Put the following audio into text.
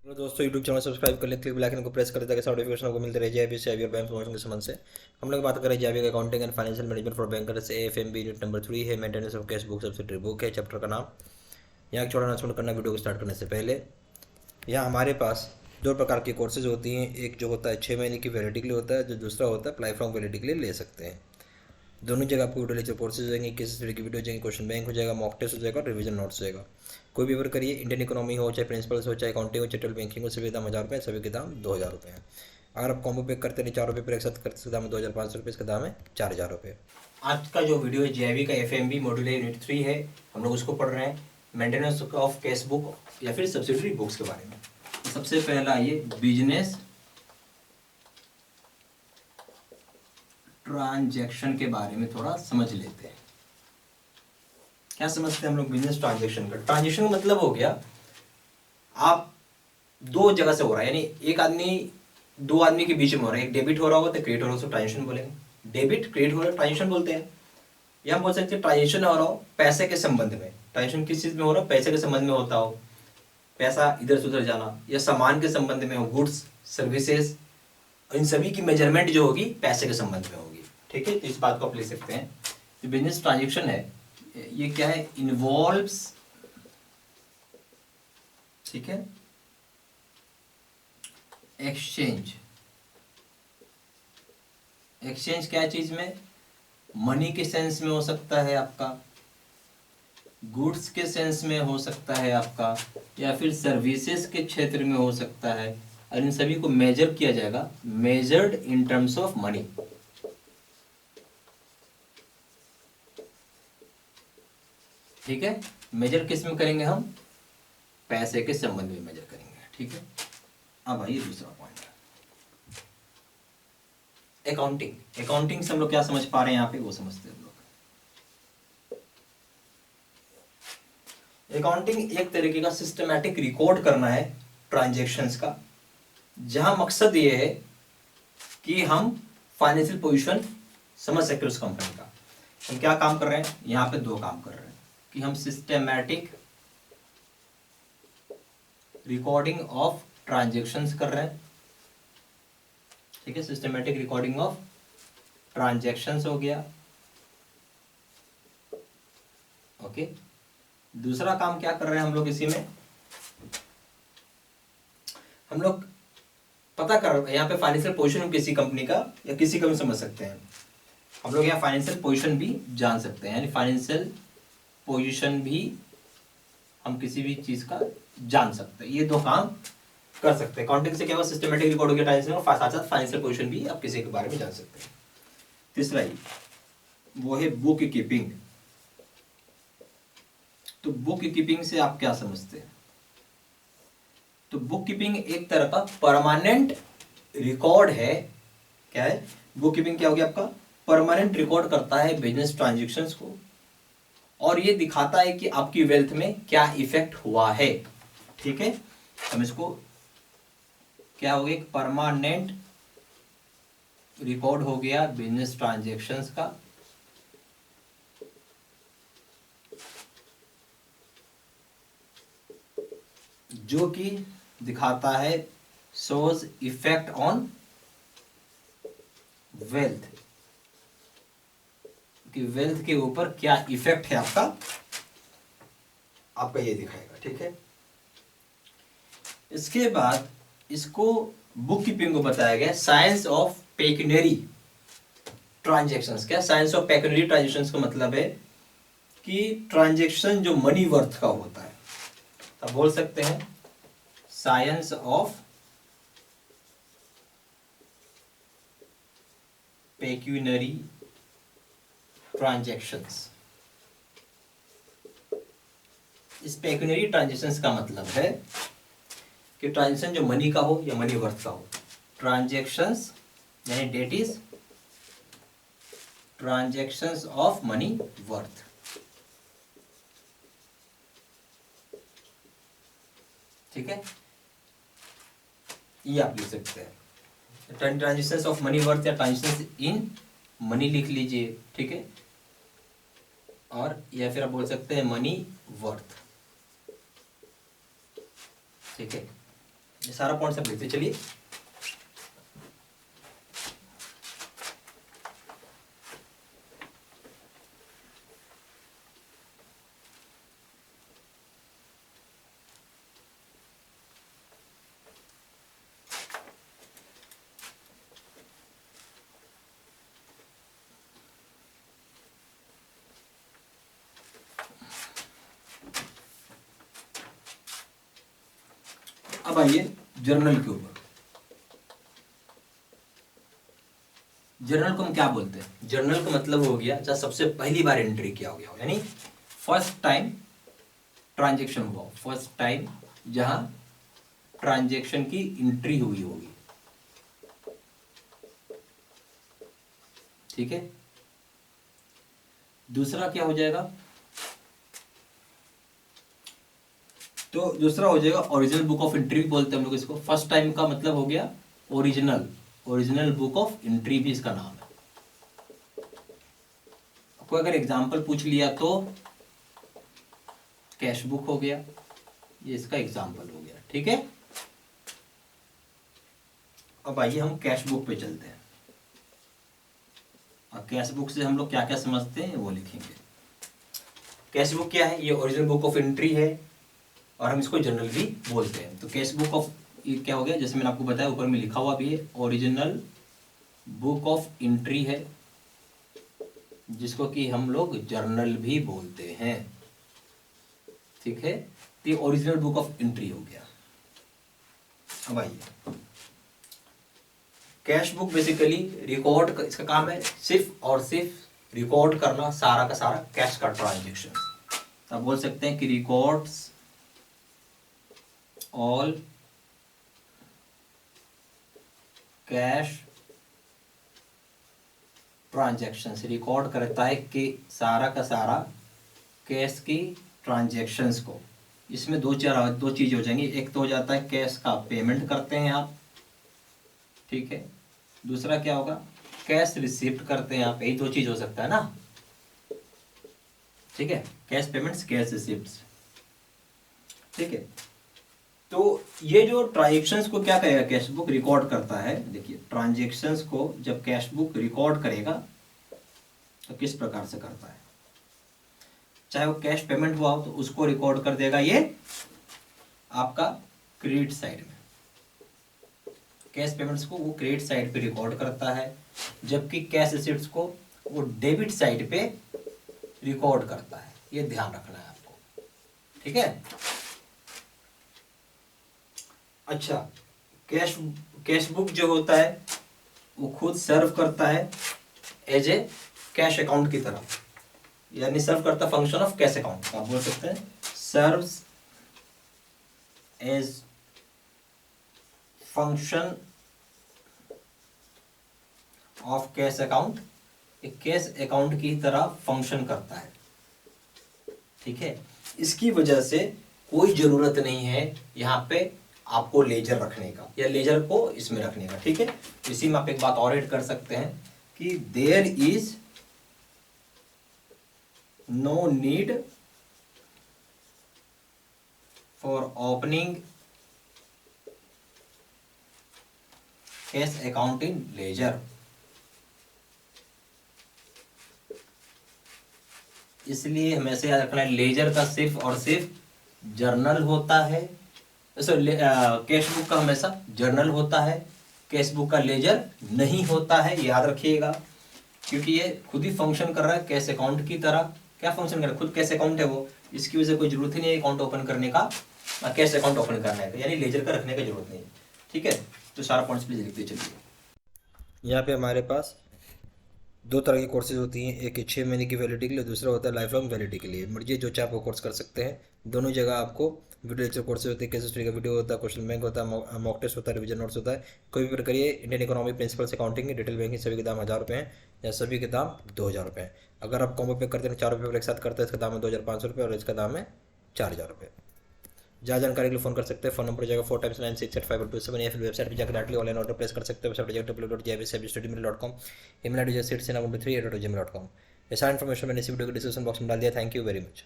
Hello दोस्तों, YouTube channel subscribe कर लें, क्लिक बेल आइकन को प्रेस कर दें ताकि सारे नोटिफिकेशन आपको मिलते रहे। जेआईबी से और बैंक प्रमोशन के संबंध से हम लोग बात करें। जेआईबी का accounting and financial management for bankers AFMB unit number 3 है। Maintenance of cash book subsidiary book है, चैप्टर का नाम। यहाँ एक छोटा अनाउंसमेंट करना वीडियो को स्टार्ट करने से पहले। यहाँ हमारे पास दो प्रकार की कोर्सेज होती हैं। एक जो होता है 6 महीने की वैलिडिटी के लिए होता है, जो दूसरा होता है लाइफ लॉन्ग वैलिडिटी के लिए ले सकते हैं। दोनों जगह आपको वीडियो लेक्चर कोर्सेज हो जाएंगे, किसी स्टडी की वीडियो हो जाएंगे, क्वेश्चन बैंक हो जाएगा, मॉक टेस्ट हो जाएगा और रिवीजन नोट्स हो जाएगा। कोई भी पेपर करिए, इंडियन इकोनॉमी हो, चाहे प्रिंसिपल्स हो, चाहे अकाउंटिंग हो, चैटल बैंकिंग हो, सभी के दाम 1000 रुपये, सभी के दाम 2000 रुपये हैं। अगर आप कॉम्बो पैक करते हैं चारों पेपर एक साथ करते, इसका दाम है 2500 रुपये, इसका दाम है 4000 रुपये। आज का जो वीडियो है जेआईबी का एफएमबी मॉड्यूल यूनिट 3 है, हम लोग उसको पढ़ रहे हैं, मेंटेनेंस ऑफ कैश बुक या फिर सब्सिडरी बुक्स के बारे में। सबसे पहला ये बिजनेस ट्रांजैक्शन के बारे में थोड़ा समझ लेते हैं। क्या समझते हैं हम लोग बिजनेस ट्रांजैक्शन का? ट्रांजैक्शन का मतलब हो गया, आप दो जगह से हो रहा है, यानी एक आदमी दो आदमी के बीच में हो रहा है, एक डेबिट हो रहा होगा तो क्रेडिट हो रहा होगा, ट्रांजैक्शन बोलेंगे। डेबिट क्रेडिट हो रहा है, ट्रांजैक्शन बोलते हैं। या हम बोल सकते हैं ट्रांजैक्शन हो रहा हो पैसे के संबंध में। ट्रांजैक्शन किस चीज में हो रहा है? पैसे के संबंध में होता हो, पैसा इधर से उधर जाना, या सामान के संबंध में हो, गुड्स सर्विसेज, इन सभी की मेजरमेंट जो होगी पैसे के संबंध में होगी। ठीक है, तो इस बात को आप ले सकते हैं। जो बिजनेस ट्रांजैक्शन है ये क्या है? इन्वॉल्व्स, ठीक है, एक्सचेंज। एक्सचेंज क्या चीज में? मनी के सेंस में हो सकता है आपका, गुड्स के सेंस में हो सकता है आपका, या फिर सर्विसेज के क्षेत्र में हो सकता है। और इन सभी को मेजर किया जाएगा, measured in terms of money. ठीक है, मेजर किस में करेंगे हम? पैसे के संबंध में मेजर करेंगे। ठीक है, अब आइए दूसरा पॉइंट, अकाउंटिंग। अकाउंटिंग से हम लोग क्या समझ पा रहे हैं यहाँ पे, वो समझते हैं हम लोग। अकाउंटिंग एक तरीके का सिस्टमैटिक रिकॉर्ड करना है ट्रांजैक्शंस का, जहां मकसद ये है कि हम फाइनेंशियल पोजीशन समझ सके उस कंपनी का। हम क्या काम कर रहे हैं यहाँ पे? दो काम कर रहे हैं कि हम सिस्टमैटिक रिकॉर्डिंग ऑफ ट्रांजैक्शंस कर रहे हैं। ठीक है, सिस्टमैटिक रिकॉर्डिंग ऑफ ट्रांजैक्शंस हो गया। ओके, दूसरा काम क्या कर रहे हैं हम लोग इसी में? हम लोग पता कर यहाँ पे फाइनेंशियल पोजीशन किसी कंपनी का या किसी का भी समझ सकते हैं। हम लोग यहाँ फाइनेंशियल पोजीशन भी जान सकते हैं, यानी फाइनेंशियल पोजीशन भी हम किसी भी चीज का जान सकते हैं। ये दो काम कर सकते हैं। अकाउंटिंग से क्या हुआ? सिस्टमैटिक रिकॉर्ड हो गया ट्रांजैक्शन, और साथ साथ फाइनेंशियल पोजीशन भी आप किसी के बारे में जान सकते हैं। तीसरा ही वो है बुक कीपिंग। तो बुक कीपिंग से आप क्या समझते हैं? तो बुक कीपिंग एक तरह का परमानेंट रिकॉर्ड है। क्या है बुक कीपिंग? क्या हो गया आपका? परमानेंट रिकॉर्ड करता है बिजनेस ट्रांजैक्शंस को, और ये दिखाता है कि आपकी वेल्थ में क्या इफेक्ट हुआ है। ठीक है, हम इसको क्या हो गया? परमानेंट रिकॉर्ड हो गया बिजनेस ट्रांजैक्शंस का, जो कि दिखाता है, शोज इफेक्ट ऑन वेल्थ, कि वेल्थ के ऊपर क्या इफेक्ट है आपका, आपका ये दिखाएगा। ठीक है, इसके बाद इसको बुक कीपिंग को बताया गया साइंस ऑफ पेक्यूनियरी ट्रांजैक्शंस। क्या साइंस ऑफ पेक्यूनियरी ट्रांजैक्शंस का मतलब है कि ट्रांजैक्शन जो मनी वर्थ का होता है, तो बोल सकते हैं साइंस ऑफ पेक्यूनियरी ट्रांजैक्शंस। इस पेक्यूनियरी ट्रांजैक्शंस का मतलब है कि ट्रांजैक्शन जो मनी का हो या मनी वर्थ का हो। ट्रांजैक्शंस यानी that is transactions of money worth. ठीक है, ये आप लिख सकते हैं ट्रांजैक्शंस ऑफ मनी वर्थ, या ट्रांजैक्शंस इन मनी लिख लीजिए। ठीक है, और या फिर आप बोल सकते हैं मनी वर्थ। ठीक है, ये सारा पॉइंट सब लिखते चलिए। अब आइए जर्नल के ऊपर। जर्नल को हम क्या बोलते हैं? जर्नल का मतलब हो गया जहाँ सबसे पहली बार एंट्री किया हो गया हो, यानी फर्स्ट टाइम ट्रांजैक्शन हुआ, फर्स्ट टाइम जहां ट्रांजैक्शन की एंट्री हुई होगी, ठीक है। दूसरा क्या हो जाएगा? तो दूसरा हो जाएगा ओरिजिनल बुक ऑफ एंट्री बोलते हैं हम लोग इसको। फर्स्ट टाइम का मतलब हो गया original, original book of entry भी इसका नाम है। कोई अगर एग्जांपल पूछ लिया तो कैश बुक हो गया, ये इसका एग्जांपल हो गया, ठीक है। अब आइए हम कैश बुक पे चलते हैं और कैश बुक से हम लोग क्या क्या समझते हैं वो लिखेंगे। कैश बुक क्या है? ये ओरिजिनल बुक ऑफ एंट्री है और हम इसको जर्नल भी बोलते हैं। तो कैश बुक ऑफ ये क्या हो गया? जैसे मैंने आपको बताया ऊपर में लिखा हुआ भी है, ओरिजिनल बुक ऑफ एंट्री है, जिसको कि हम लोग जर्नल भी बोलते हैं, ठीक है। तो ये ओरिजिनल बुक ऑफ एंट्री हो गया। अब आइए कैश बुक बेसिकली रिकॉर्ड, इसका काम है सिर्फ और सिर्फ रिकॉर्ड करना सारा का सारा कैश का ट्रांजेक्शन। तो आप बोल सकते हैं कि records all cash transactions, record करता है कि सारा का सारा कैश की ट्रांजैक्शंस को। इसमें दो चीज हो जाएंगी। एक तो हो जाता है कैश का पेमेंट करते हैं आप, ठीक है। दूसरा क्या होगा? कैश रिसिप्ट करते हैं आप। यही दो चीज हो सकता है ना, ठीक है। कैश पेमेंट्स, कैश रिसिप्ट्स, ठीक है। तो ये जो ट्रांजेक्शंस को क्या करेगा? कैश बुक रिकॉर्ड करता है। देखिए ट्रांजेक्शंस को जब कैश बुक रिकॉर्ड करेगा तो किस प्रकार से करता है? चाहे वो कैश पेमेंट हुआ हो तो उसको रिकॉर्ड कर देगा ये आपका क्रेडिट साइड में। कैश पेमेंट्स को वो क्रेडिट साइड पे रिकॉर्ड करता है, जबकि कैश रिसिप्ट्स को वो डेबिट साइड पे रिकॉर्ड करता है। ये ध्यान रखना है आपको, ठीक है। अच्छा, कैश बुक जो होता है वो खुद सर्व करता है एज ए कैश अकाउंट की तरह, यानी सर्व करता फंक्शन ऑफ कैश अकाउंट। आप बोल सकते हैं serves as function of cash account, एक कैश अकाउंट की तरह फंक्शन करता है, ठीक है। इसकी वजह से कोई जरूरत नहीं है यहाँ पे आपको लेजर रखने का या लेजर को इसमें रखने का, ठीक है। इसी में आप एक बात और ऐड कर सकते हैं कि there is no need for opening cash account in ledger. इसलिए हमें से याद रखना है लेजर का सिर्फ और सिर्फ जर्नल होता है। कैश बुक का हमेशा जर्नल होता है, कैश बुक का लेजर नहीं होता है, याद रखिएगा। क्योंकि ये खुद ही फंक्शन कर रहा है कैश अकाउंट की तरह। क्या फंक्शन कर रहा है? खुद कैश अकाउंट है वो, इसकी वजह से कोई जरूरत ही नहीं है अकाउंट ओपन करने का, कैश अकाउंट ओपन करने का, यानी लेजर का रखने का जरूरत नहीं है, ठीक है। तो सारा पॉइंट्स प्लीज लिखते चलिए। यहाँ पे हमारे पास दो तरह की कोर्सेज होती हैं, एक 6 महीने की वैलिडिटी के लिए, दूसरा होता है लाइफ लॉन्ग वैलिडिटी के लिए। मर्जी जो चाहे वो कोर्स कर सकते हैं। दोनों जगह आपको वीडियो लेक्चर कोर्सेज होते हैं, केस स्टडी का वीडियो होता है, क्वेश्चन बैंक होता है, मॉक टेस्ट होता है, रिविजन नोट्स होता है। कोई भी प्रकार ये Indian economy principles accounting, detail banking सभी के दाम 1000 रुपये हैं, या सभी के दाम 2000 रुपये हैं। अगर आप कॉम्बो पे करते हैं 4 पेपर एक साथ करते हैं, इसका दाम है 2500 रुपये और इसका दाम है 4000 रुपये। ज़्यादा जानकारी के लिए फोन कर सकते हैं। फोन नंबर जाएगा 4 टाइम्स 968527, या फिर वेबसाइट पर जाकर डायरेक्टली ऑनलाइन ऑर्डर प्लेस कर सकते हैं। Website www.jbstudymail.com, email ID jcitsena123@gmail.com। ये सारा इन्फॉर्मेशन मैंने इसी वीडियो के डिस्क्रिप्शन बॉक्स में डाल दिया। Thank you very much.